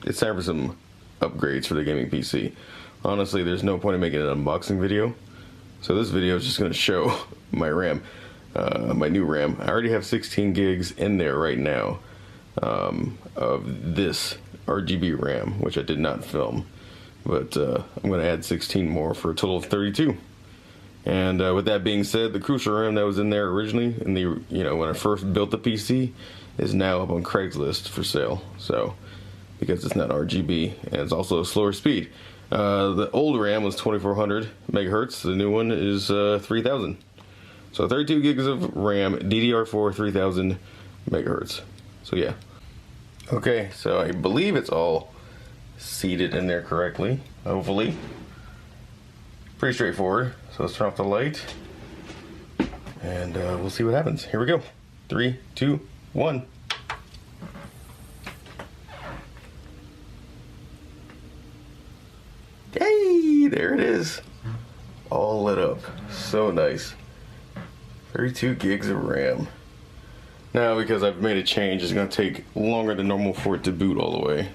it's time for some upgrades for the gaming PC. Honestly, there's no point in making an unboxing video. So this video is just going to show my RAM, my new RAM. I already have 16 gigs in there right now of this RGB RAM, which I did not film. But I'm going to add 16 more for a total of 32. And with that being said, the crucial RAM that was in there originally, in the when I first built the PC, is now up on Craigslist for sale. So because it's not RGB and it's also a slower speed. The old RAM was 2400 megahertz. The new one is 3000. So 32 gigs of RAM, DDR4-3000 megahertz. So yeah. Okay, so I believe it's all seated in there correctly, hopefully. Pretty straightforward. So let's turn off the light and we'll see what happens. Here we go. 3, 2, 1. Hey, there it is. All lit up. So nice. 32 gigs of RAM. Now, because I've made a change, it's going to take longer than normal for it to boot all the way.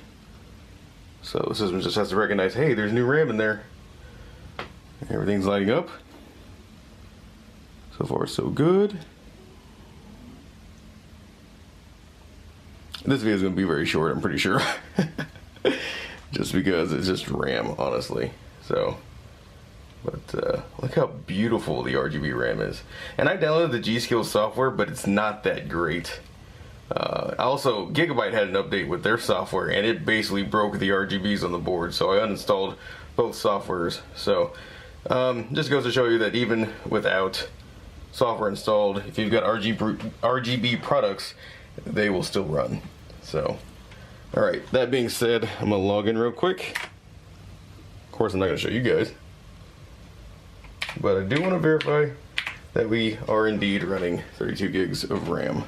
So the system just has to recognize, hey, there's new RAM in there. Everything's lighting up. So far, so good. This video is going to be very short, I'm pretty sure. Just because it's just RAM, honestly. So, but look how beautiful the RGB RAM is. And I downloaded the G.Skill software, but it's not that great. Also, Gigabyte had an update with their software, and it basically broke the RGBs on the board. So I uninstalled both softwares. So, just goes to show you that even without software installed, if you've got RGB products, they will still run. So, alright, that being said, I'm going to log in real quick. Of course, I'm not going to show you guys. But I do want to verify that we are indeed running 32 gigs of RAM.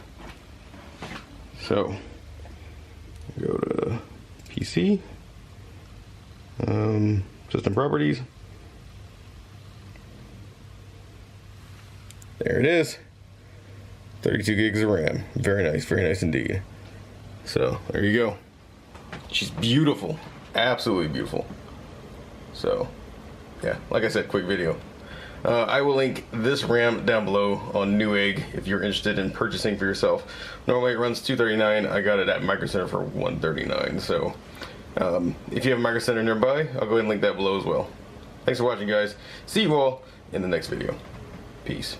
So, go to PC, System Properties. There it is. 32 gigs of RAM. Very nice indeed. So, there you go. She's beautiful. Absolutely beautiful. So, yeah, like I said, quick video. I will link this RAM down below on Newegg if you're interested in purchasing for yourself. Normally it runs $239. I got it at Micro Center for $139. So, if you have a Micro Center nearby, I'll go ahead and link that below as well. Thanks for watching, guys. See you all in the next video. Peace.